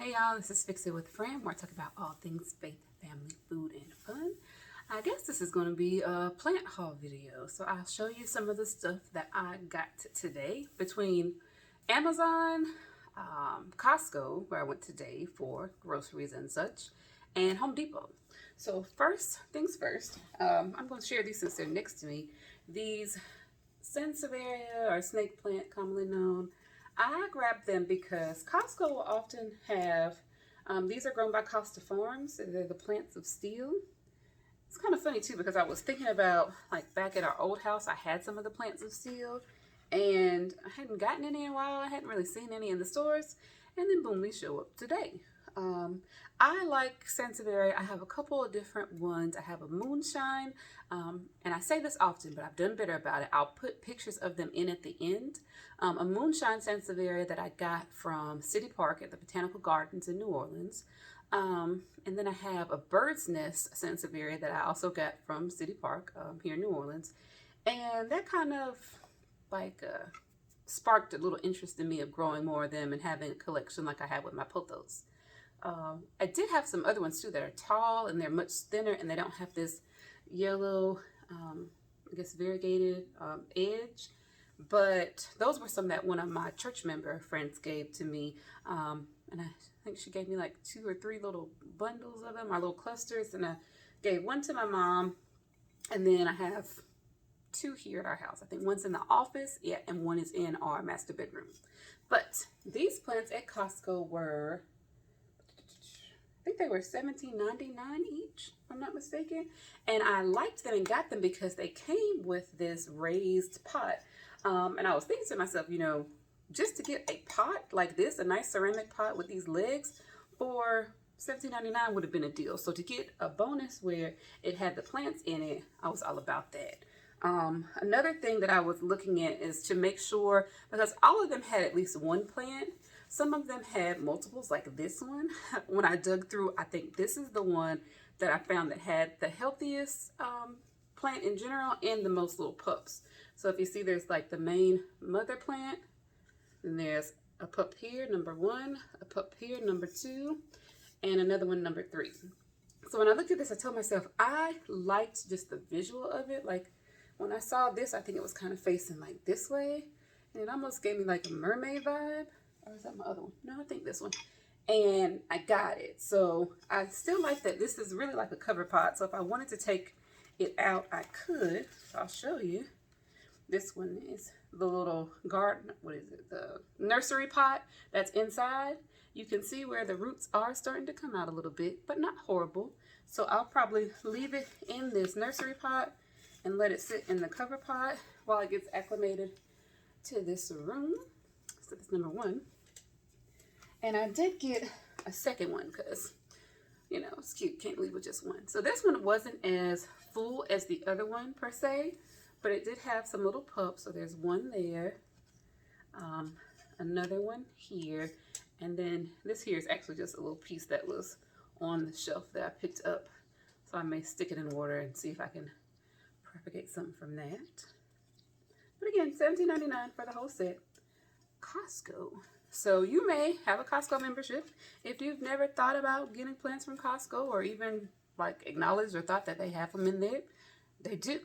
Hey y'all, this is Fix It with Fran, where I talk about all things faith, family, food, and fun. I guess this is going to be a plant haul video, so I'll show you some of the stuff that I got today between Amazon, Costco, where I went today for groceries and such, and Home Depot. So first things first, I'm going to share these since they're next to me. These Sansevieria, or snake plant commonly known, I grabbed them because Costco will often have, these are grown by Costa Farms. They're the plants of steel. It's kind of funny too because I was thinking about, like, back at our old house, I had some of the plants of steel and I hadn't gotten any in a while. I hadn't really seen any in the stores, and then boom, they show up today. I like Sansevieria. I have a couple of different ones. I have a moonshine, and I say this often, but I've done better about it. I'll put pictures of them in at the end. A moonshine Sansevieria that I got from City Park at the Botanical Gardens in New Orleans. And then I have a bird's nest Sansevieria that I also got from City Park here in New Orleans. And that kind of like sparked a little interest in me of growing more of them and having a collection like I have with my pothos. I did have some other ones too that are tall and they're much thinner and they don't have this yellow, I guess variegated edge. But those were some that one of my church member friends gave to me. And I think she gave me like 2 or 3 little bundles of them, or little clusters. And I gave one to my mom. And then I have 2 here at our house. I think one's in the office, yeah, and one is in our master bedroom. But these plants at Costco were, I think they were $17.99 each, if I'm not mistaken. And I liked them and got them because they came with this raised pot. And I was thinking to myself, you know, just to get a pot like this, a nice ceramic pot with these legs for $17.99 would have been a deal. So to get a bonus where it had the plants in it, I was all about that. Another thing that I was looking at is to make sure, because all of them had at least one plant. Some of them had multiples, like this one. When I dug through, I think this is the one that I found that had the healthiest plant in general and the most little pups. So if you see, there's like the main mother plant, and there's a pup here, number 1, a pup here, number 2, and another one, number 3. So when I looked at this, I told myself I liked just the visual of it. Like when I saw this, I think it was kind of facing like this way, and it almost gave me like a mermaid vibe. Or is that my other one? No, I think this one. And I got it. So I still like that this is really like a cover pot. So if I wanted to take it out, I could. So I'll show you. This one is the little garden, what is it? The nursery pot that's inside. You can see where the roots are starting to come out a little bit, but not horrible. So I'll probably leave it in this nursery pot and let it sit in the cover pot while it gets acclimated to this room. So that's number 1. And I did get a second one because, you know, it's cute. Can't leave with just one. So this one wasn't as full as the other one per se, but it did have some little pups. So there's one there, another one here, and then this here is actually just a little piece that was on the shelf that I picked up. So I may stick it in water and see if I can propagate something from that. But again, $17.99 for the whole set. Costco. So you may have a Costco membership. If you've never thought about getting plants from Costco, or even like acknowledged or thought that they have them in there, they do.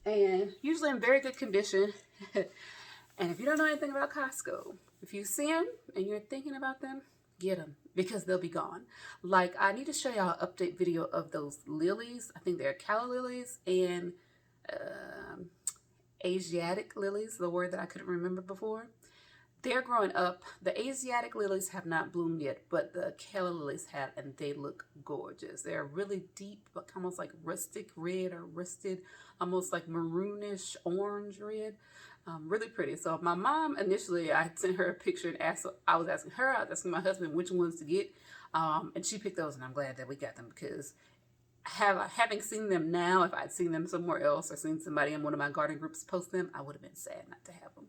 And usually in very good condition. And if you don't know anything about Costco, if you see them and you're thinking about them, get them because they'll be gone. Like, I need to show y'all an update video of those lilies. I think they're calla lilies and Asiatic lilies, the word that I couldn't remember before. They're growing up. The Asiatic lilies have not bloomed yet, but the calla lilies have, and they look gorgeous. They're really deep, but almost like rustic red or rusted, almost like maroonish orange red. Really pretty. So my mom, initially, I sent her a picture and I was asking my husband which ones to get, and she picked those, and I'm glad that we got them because having seen them now, if I'd seen them somewhere else or seen somebody in one of my garden groups post them, I would have been sad not to have them.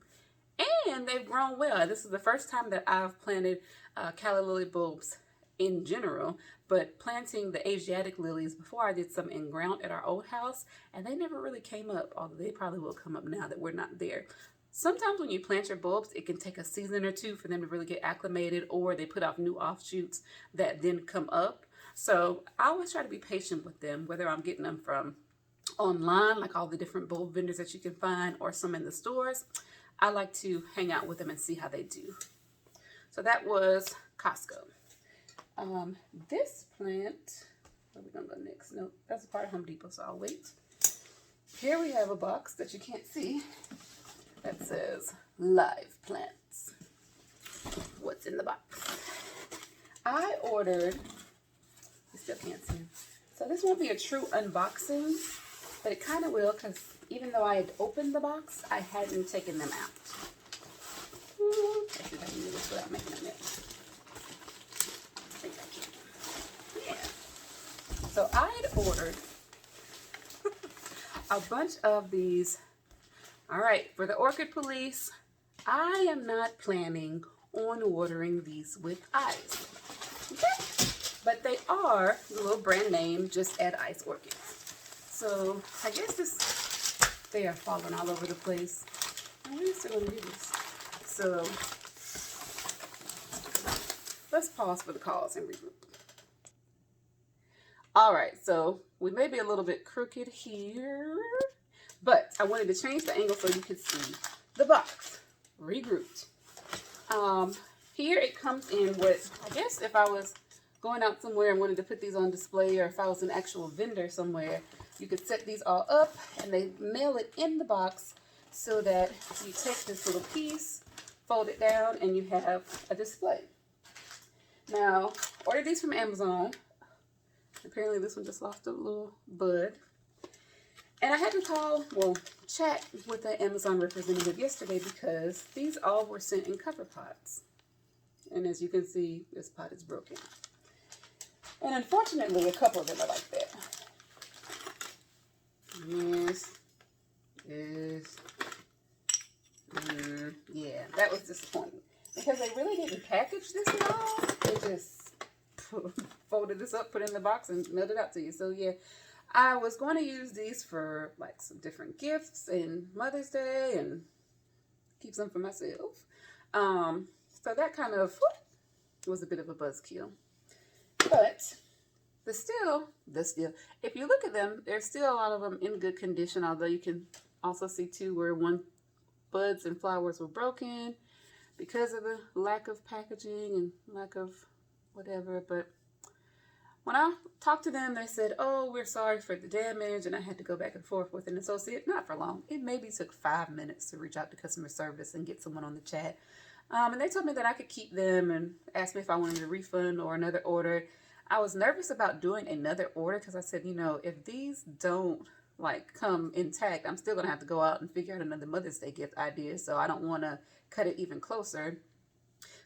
And they've grown well. This is the first time that I've planted calla lily bulbs in general, but planting the Asiatic lilies before, I did some in ground at our old house, and they never really came up, although they probably will come up now that we're not there. Sometimes when you plant your bulbs, it can take a season or two for them to really get acclimated, or they put off new offshoots that then come up. So I always try to be patient with them, whether I'm getting them from online, like all the different bulb vendors that you can find, or some in the stores. I like to hang out with them and see how they do. So that was Costco. This plant, where are we gonna go next? No, that's a part of Home Depot, so I'll wait. Here we have a box that you can't see that says live plants. What's in the box? I ordered, you still can't see. So this won't be a true unboxing, but it kind of will, because even though I had opened the box, I hadn't taken them out. Let's see if I can do this without making a mess. I think I can. Yeah. So I had ordered a bunch of these. All right, for the Orchid Police, I am not planning on watering these with ice. Okay? But they are the little brand name, Just Add Ice Orchids. So I guess they are falling all over the place. I'm still going to do this. So let's pause for the calls and regroup. All right, so we may be a little bit crooked here, but I wanted to change the angle so you could see the box regrouped. Here it comes in what, I guess if I was going out somewhere and wanted to put these on display, or if I was an actual vendor somewhere, you could set these all up and they mail it in the box so that you take this little piece, fold it down, and you have a display. Now, ordered these from Amazon. Apparently this one just lost a little bud. And I had to chat with the Amazon representative yesterday because these all were sent in cover pots. And as you can see, this pot is broken. And unfortunately, a couple of them are like that. Yeah, that was disappointing. Because they really didn't package this at all. They just folded this up, put it in the box, and mailed it out to you. So yeah, I was going to use these for like some different gifts and Mother's Day and keep some for myself. So that kind of was a bit of a buzzkill. But if you look at them, there's still a lot of them in good condition, although you can also see too where one buds and flowers were broken because of the lack of packaging and lack of whatever. But when I talked to them, they said, oh, we're sorry for the damage, and I had to go back and forth with an associate. Not for long. It maybe took 5 minutes to reach out to customer service and get someone on the chat. And they told me that I could keep them and asked me if I wanted a refund or another order. I was nervous about doing another order because I said, you know, if these don't like come intact, I'm still gonna have to go out and figure out another Mother's Day gift idea. So I don't want to cut it even closer.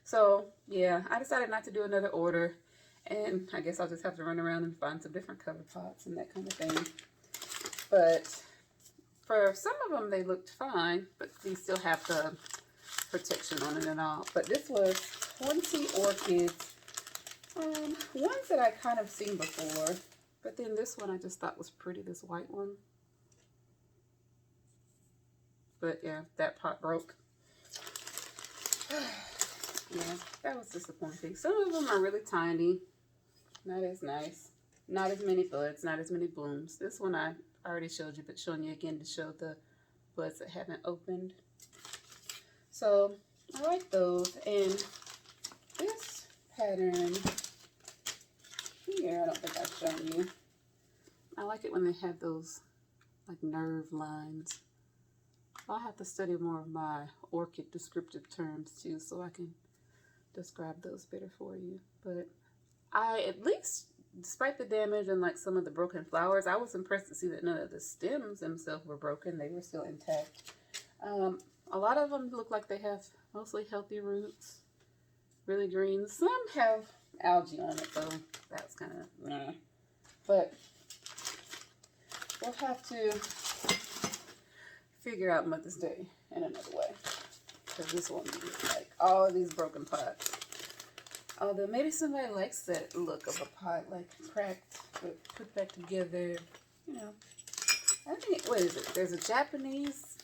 So yeah, I decided not to do another order, and I guess I'll just have to run around and find some different cover pots and that kind of thing. But for some of them, they looked fine, but these still have the protection on it and all. But this was 20 orchids. Ones that I kind of seen before, but then this one I just thought was pretty, this white one. But yeah, that pot broke. Yeah, that was disappointing. Some of them are really tiny, not as nice, not as many buds, not as many blooms. This one I already showed you, but showing you again to show the buds that haven't opened. So I like those. And this pattern here, I don't think I've shown you. I like it when they have those like nerve lines. I'll have to study more of my orchid descriptive terms too, so I can describe those better for you. But I, at least, despite the damage and like some of the broken flowers, I was impressed to see that none of the stems themselves were broken. They were still intact. A lot of them look like they have mostly healthy roots, really green. Some have algae on it, so that's kind of meh. But we'll have to figure out Mother's Day in another way, because this won't be like all of these broken pots. Although maybe somebody likes that look of a pot, like cracked but put back together, you know. I think, what is it? There's a Japanese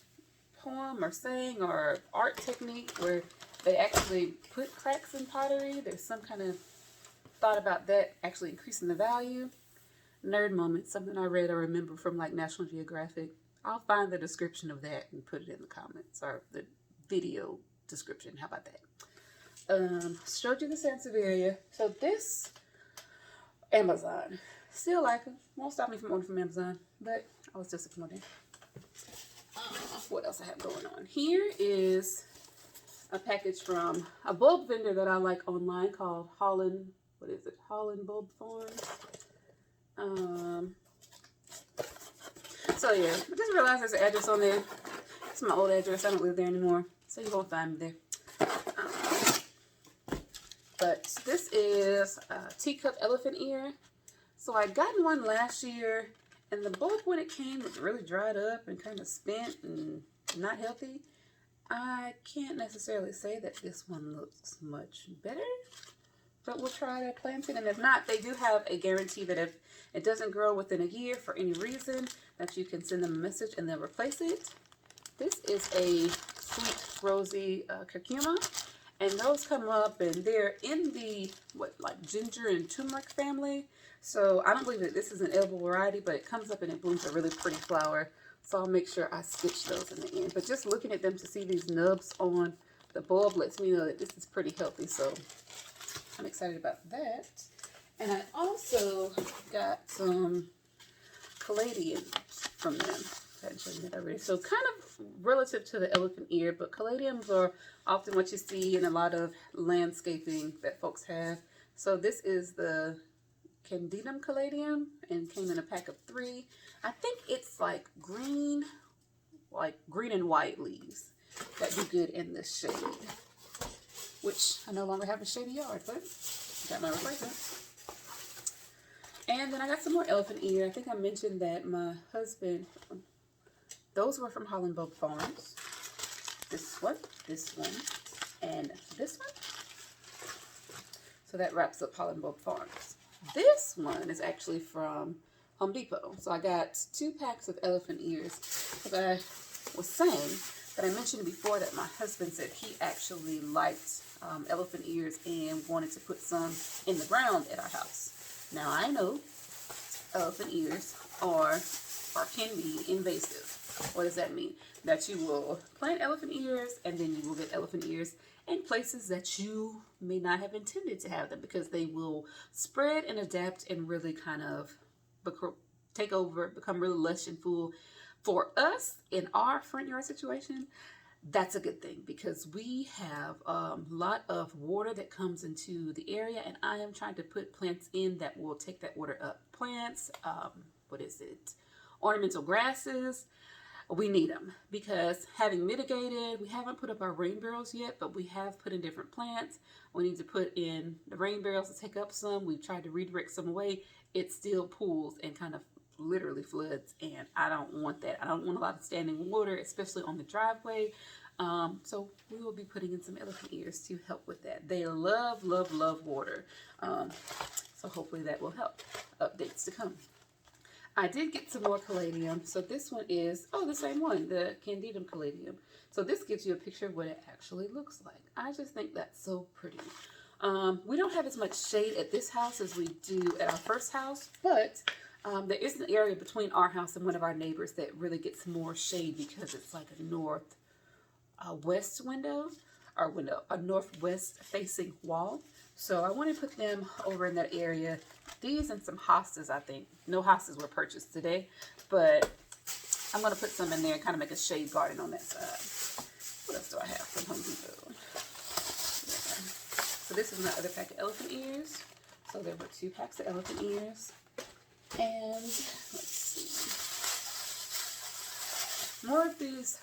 poem or saying or art technique where they actually put cracks in pottery. There's some kind of thought about that actually increasing the value. Nerd moment, something I read or remember from like National Geographic. I'll find the description of that and put it in the comments, or the video description. How about that? Showed you the Sansevieria. So this, Amazon. Still like them. Won't stop me from ordering from Amazon, but I was disappointed. What else I have going on? Here is a package from a bulb vendor that I like online called Holland. What is it? Holland Bulb Farms. So yeah, I just realized there's an address on there. It's my old address. I don't live there anymore, so you won't find me there. But this is Teacup Elephant Ear. So I gotten one last year, and the bulb when it came was really dried up and kind of spent and not healthy. I can't necessarily say that this one looks much better, but we'll try to plant it. And if not, they do have a guarantee that if it doesn't grow within a year for any reason, that you can send them a message and they'll replace it. This is a sweet rosy curcuma, and those come up and they're in the like ginger and turmeric family. So I don't believe that this is an edible variety, but it comes up and it blooms a really pretty flower. So I'll make sure I stitch those in the end. But just looking at them to see these nubs on the bulb lets me know that this is pretty healthy. So I'm excited about that. And I also got some caladium from them. I hadn't shown you that already. So kind of relative to the elephant ear, but caladiums are often what you see in a lot of landscaping that folks have. So this is the Candida Caladium and came in a pack of 3. I think it's like green and white leaves that do good in this shade, which I no longer have a shady yard, but got my replacement. And then I got some more elephant ear. I think I mentioned that my husband, those were from Holland Bulb Farms. This one, and this one. So that wraps up Holland Bulb Farms. This one is actually from Home Depot. So I got 2 packs of elephant ears. Because I was saying that I mentioned before that my husband said he actually liked elephant ears and wanted to put some in the ground at our house. Now I know elephant ears are or can be invasive. What does that mean? That you will plant elephant ears and then you will get elephant ears in places that you may not have intended to have them, because they will spread and adapt and really kind of take over, become really lush and full. For us in our front yard situation, that's a good thing, because we have a lot of water that comes into the area, and I am trying to put plants in that will take that water up. Plants, ornamental grasses. We need them because having mitigated, we haven't put up our rain barrels yet, but we have put in different plants. We need to put in the rain barrels to take up some. We've tried to redirect some away. It still pools and kind of literally floods, and I don't want that. I don't want a lot of standing water, especially on the driveway. So we will be putting in some elephant ears to help with that. They love, love, love water. So hopefully that will help. Updates to come. I did get some more caladium. So this one is, the same one, the Candida Caladium. So this gives you a picture of what it actually looks like. I just think that's so pretty. We don't have as much shade at this house as we do at our first house, but there is an area between our house and one of our neighbors that really gets more shade because it's like a northwest window, a northwest facing wall. So I want to put them over in that area. These and some hostas, I think. No hostas were purchased today, but I'm going to put some in there and kind of make a shade garden on that side. What else do I have from Home Depot? Yeah. So this is my other pack of elephant ears. So there were 2 packs of elephant ears. And let's see. More of these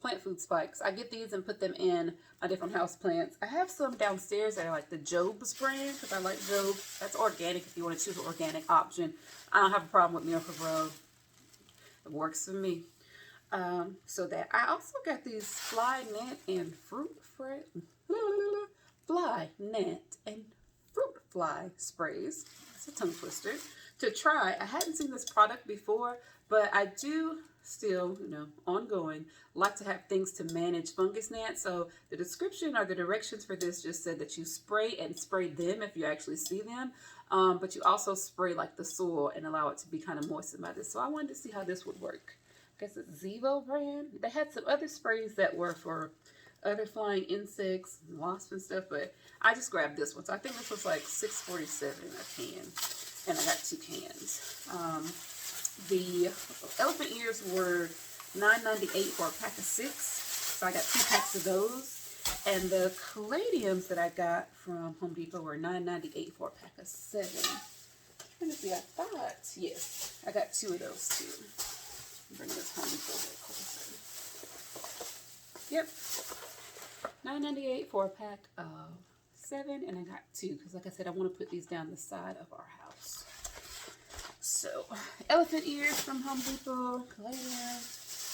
plant food spikes. I get these and put them in my different house plants. I have some downstairs that are like the Job's brand, because I like Job. That's organic if you want to choose an organic option. I don't have a problem with Miracle-Gro. It works for me. So that I also got these fly net and fruit fly sprays. It's a tongue twister to try. I hadn't seen this product before, but I do still, you know, ongoing, like to have things to manage fungus gnats. So the description or the directions for this just said that you spray and spray them if you actually see them. But you also spray like the soil and allow it to be kind of moistened by this. So I wanted to see how this would work. I guess it's Zevo brand. They had some other sprays that were for other flying insects, wasps and stuff, but I just grabbed this one. So I think this was like $6.47 a can, and I got 2 cans. The elephant ears were $9.98 for a pack of 6, so I got 2 packs of those. And the caladiums that I got from Home Depot were $9.98 for a pack of 7. Let me see, I thought, yes, I got 2 of those too. Bring this Home Depot a little closer. Yep, $9.98 for a pack of 7, and I got 2 because, like I said, I want to put these down the side of our house. So, elephant ears from Home Depot, caladium.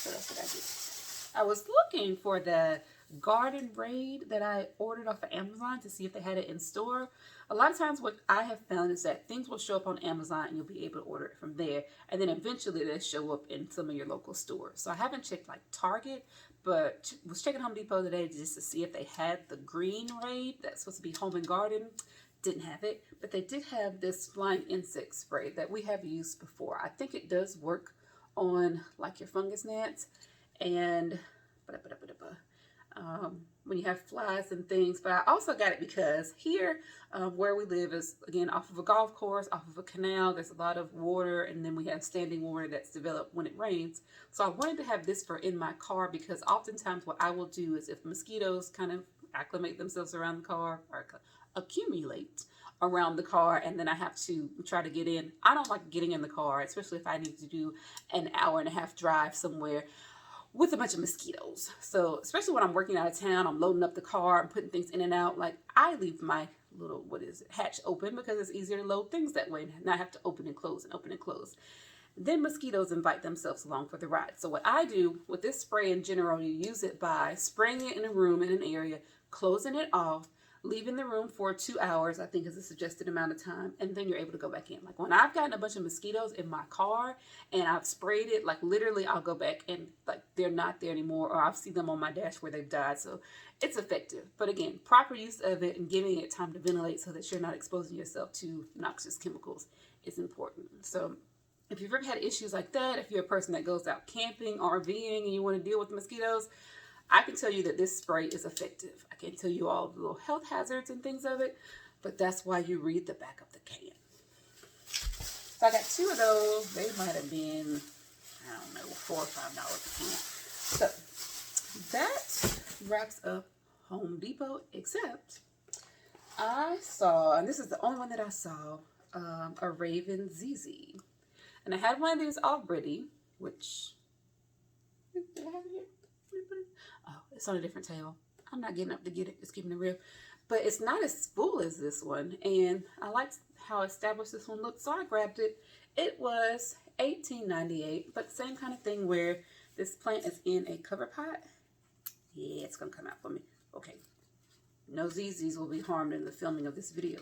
What else did I get? I was looking for the garden raid that I ordered off of Amazon to see if they had it in store. A lot of times what I have found is that things will show up on Amazon and you'll be able to order it from there, and then eventually they'll show up in some of your local stores. So I haven't checked like Target, but was checking Home Depot today just to see if they had the green raid that's supposed to be home and garden. Didn't have it, but they did have this flying insect spray that we have used before. I think it does work on like your fungus gnats and when you have flies and things. But I also got it because here where we live is, again, off of a golf course, off of a canal. There's a lot of water, and then we have standing water that's developed when it rains. So I wanted to have this for in my car because oftentimes what I will do is if mosquitoes kind of acclimate themselves around the car or accumulate around the car, and then I have to try to get in. I don't like getting in the car, especially if I need to do an hour-and-a-half drive somewhere with a bunch of mosquitoes. So especially when I'm working out of town, I'm loading up the car, I'm putting things in and out. Like, I leave my little, hatch open because it's easier to load things that way and not have to open and close and open and close. Then mosquitoes invite themselves along for the ride. So what I do with this spray in general, you use it by spraying it in a room, in an area, closing it off, leaving the room for 2 hours, I think is the suggested amount of time, and then you're able to go back in. Like when I've gotten a bunch of mosquitoes in my car and I've sprayed it, like literally I'll go back and like they're not there anymore, or I'll see them on my dash where they've died. So it's effective. But again, proper use of it and giving it time to ventilate so that you're not exposing yourself to noxious chemicals is important. So if you've ever had issues like that, if you're a person that goes out camping, RVing, and you want to deal with mosquitoes, I can tell you that this spray is effective. I can't tell you all the little health hazards and things of it, but that's why you read the back of the can. So I got 2 of those. They might have been, I don't know, $4 or $5 a can. So that wraps up Home Depot, except I saw, and this is the only one that I saw, a Raven ZZ. And I had one of these already, which, did I have it here? Oh, it's on a different table. I'm not getting up to get it, just keeping it real. But it's not as full as this one, and I liked how established this one looked, so I grabbed it. It was $18.98, but the same kind of thing where this plant is in a cover pot. Yeah, it's gonna come out for me. Okay, no ZZs will be harmed in the filming of this video.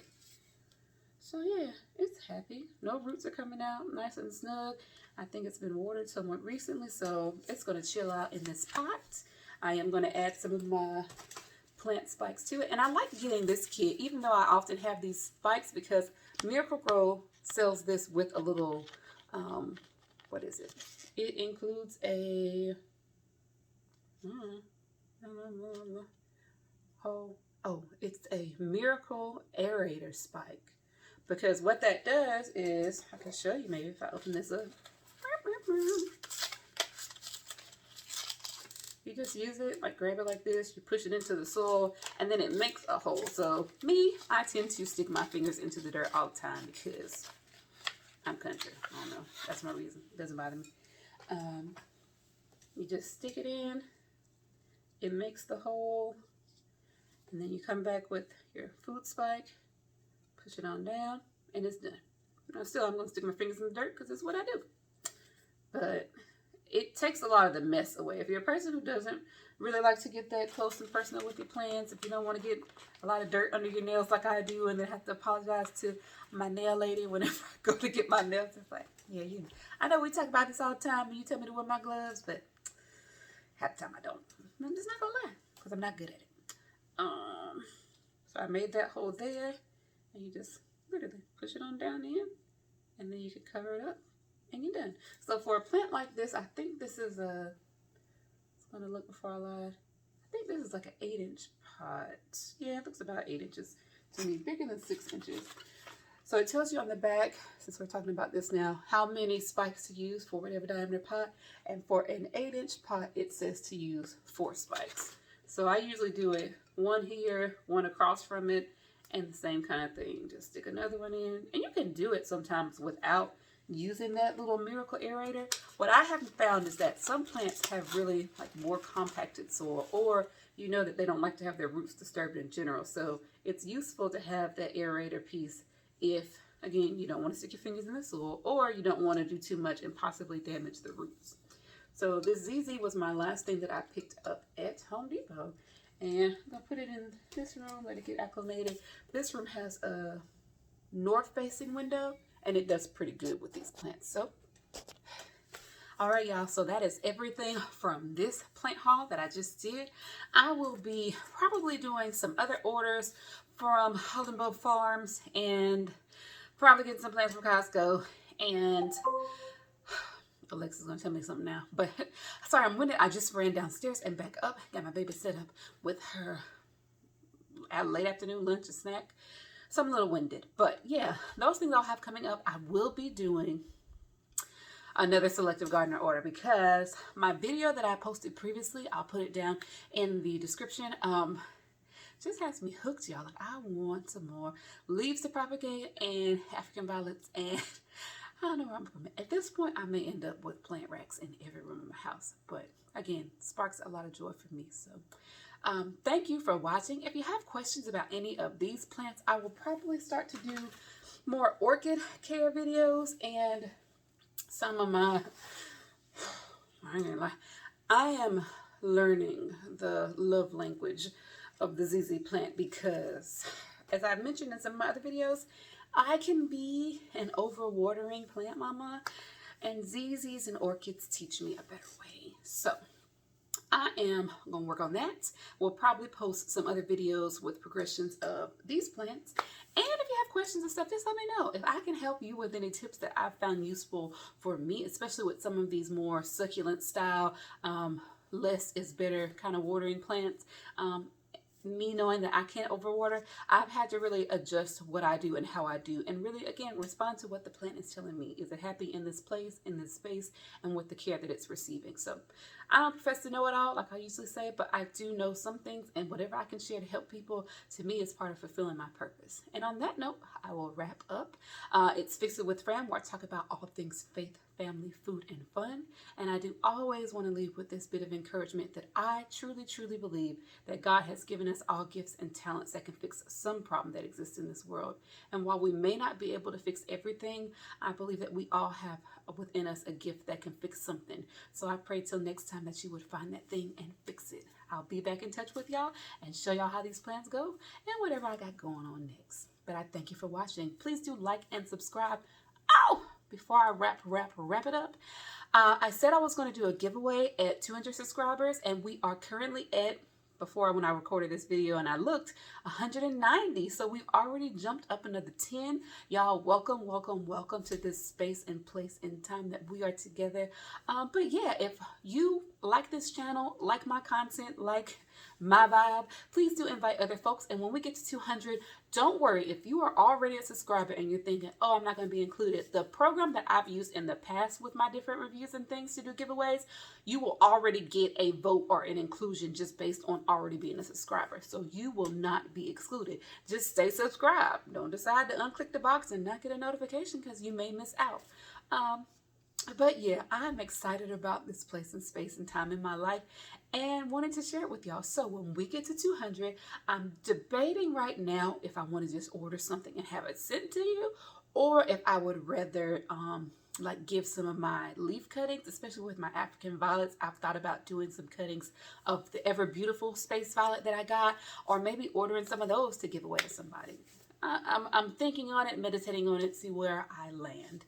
So yeah, it's happy. No roots are coming out, nice and snug. I think it's been watered somewhat recently, so it's gonna chill out in this pot. I am gonna add some of my plant spikes to it. And I like getting this kit, even though I often have these spikes, because Miracle-Gro sells this with a little, what is it? It includes a, it's a Miracle Aerator spike. Because what that does is, I can show you maybe if I open this up. You just use it, like grab it like this, you push it into the soil, and then it makes a hole. So me, I tend to stick my fingers into the dirt all the time because I'm country. I don't know. That's my reason. It doesn't bother me. You just stick it in, it makes the hole, and then you come back with your food spike, push it on down, and it's done. Now still, I'm going to stick my fingers in the dirt because it's what I do. But it takes a lot of the mess away. If you're a person who doesn't really like to get that close and personal with your plants, if you don't want to get a lot of dirt under your nails like I do and then have to apologize to my nail lady whenever I go to get my nails, it's like, yeah, you know. I know we talk about this all the time and you tell me to wear my gloves, but half the time I don't. I'm just not gonna lie, because I'm not good at it. So I made that hole there, and you just literally push it on down in, and then you can cover it up, and you're done. So for a plant like this, I think this is a, it's gonna look before I lied. I think this is like an 8-inch pot. Yeah, it looks about 8 inches to me, bigger than 6 inches. So it tells you on the back, since we're talking about this now, how many spikes to use for whatever diameter pot. And for an 8-inch pot, it says to use 4 spikes. So I usually do it one here, one across from it, and the same kind of thing. Just stick another one in. And you can do it sometimes without using that little miracle aerator. What I haven't found is that some plants have really like more compacted soil, or you know that they don't like to have their roots disturbed in general. So it's useful to have that aerator piece if, again, you don't want to stick your fingers in the soil, or you don't want to do too much and possibly damage the roots. So this ZZ was my last thing that I picked up at Home Depot. And I'm going to put it in this room, let it get acclimated. This room has a north-facing window, and it does pretty good with these plants. So, all right, y'all. So that is everything from this plant haul that I just did. I will be probably doing some other orders from Holdenbo Farms and probably getting some plants from Costco. And Alexa's gonna tell me something now, but sorry, I'm winded. I just ran downstairs and back up, got my baby set up with her late afternoon lunch and snack. So I'm a little winded, but yeah, those things I'll have coming up. I will be doing another selective gardener order because my video that I posted previously, I'll put it down in the description, just has me hooked, y'all. Like, I want some more leaves to propagate and African violets, and I don't know where I'm going. At this point, I may end up with plant racks in every room in my house, but again, sparks a lot of joy for me. So thank you for watching. If you have questions about any of these plants, I will probably start to do more orchid care videos, and some of my, I ain't gonna lie, I am learning the love language of the ZZ plant because, as I've mentioned in some of my other videos, I can be an overwatering plant mama, and ZZs and orchids teach me a better way. So I am going to work on that. We'll probably post some other videos with progressions of these plants. And if you have questions and stuff, just let me know. If I can help you with any tips that I've found useful for me, especially with some of these more succulent style, less is better kind of watering plants, me knowing that I can't overwater, I've had to really adjust what I do and how I do, and really, again, respond to what the plant is telling me. Is it happy in this place, in this space, and with the care that it's receiving? So I don't profess to know it all, like I usually say, but I do know some things, and whatever I can share to help people, to me, is part of fulfilling my purpose. And on that note, I will wrap up. It's Fix It with Fran, where I talk about all things faith, family, food, and fun. And I do always want to leave with this bit of encouragement that I truly, truly believe that God has given us all gifts and talents that can fix some problem that exists in this world. And while we may not be able to fix everything, I believe that we all have within us a gift that can fix something. So I pray till next time that you would find that thing and fix it. I'll be back in touch with y'all and show y'all how these plants go and whatever I got going on next. But I thank you for watching. Please do like and subscribe. Ow! Before I wrap it up, I said I was going to do a giveaway at 200 subscribers, and we are currently at, before when I recorded this video and I looked, 190. So we've already jumped up another 10. Y'all, welcome, welcome, welcome to this space and place and time that we are together. But yeah, if you like this channel, like my content, like my vibe, please do invite other folks. And when we get to 200, don't worry. If you are already a subscriber and you're thinking, oh, I'm not going to be included, the program that I've used in the past with my different reviews and things to do giveaways, you will already get a vote or an inclusion just based on already being a subscriber. So you will not be excluded. Just stay subscribed. Don't decide to unclick the box and not get a notification because you may miss out. But yeah, I'm excited about this place and space and time in my life and wanted to share it with y'all. So when we get to 200, I'm debating right now if I want to just order something and have it sent to you, or if I would rather like give some of my leaf cuttings, especially with my African violets. I've thought about doing some cuttings of the ever beautiful space violet that I got, or maybe ordering some of those to give away to somebody. I'm thinking on it, meditating on it, see where I land.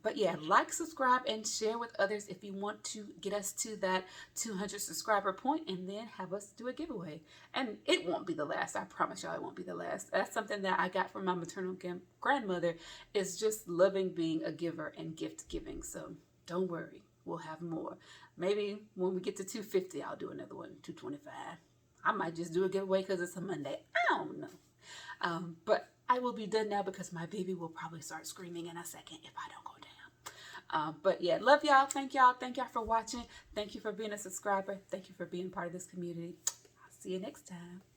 But yeah, like, subscribe, and share with others if you want to get us to that 200 subscriber point, and then have us do a giveaway. And it won't be the last. I promise y'all it won't be the last. That's something that I got from my maternal grandmother, is just loving being a giver and gift giving. So don't worry, we'll have more. Maybe when we get to 250, I'll do another one, 225. I might just do a giveaway because it's a Monday. I don't know. But I will be done now because my baby will probably start screaming in a second if I don't go down. But yeah, love y'all. Thank y'all. Thank y'all for watching. Thank you for being a subscriber. Thank you for being part of this community. I'll see you next time.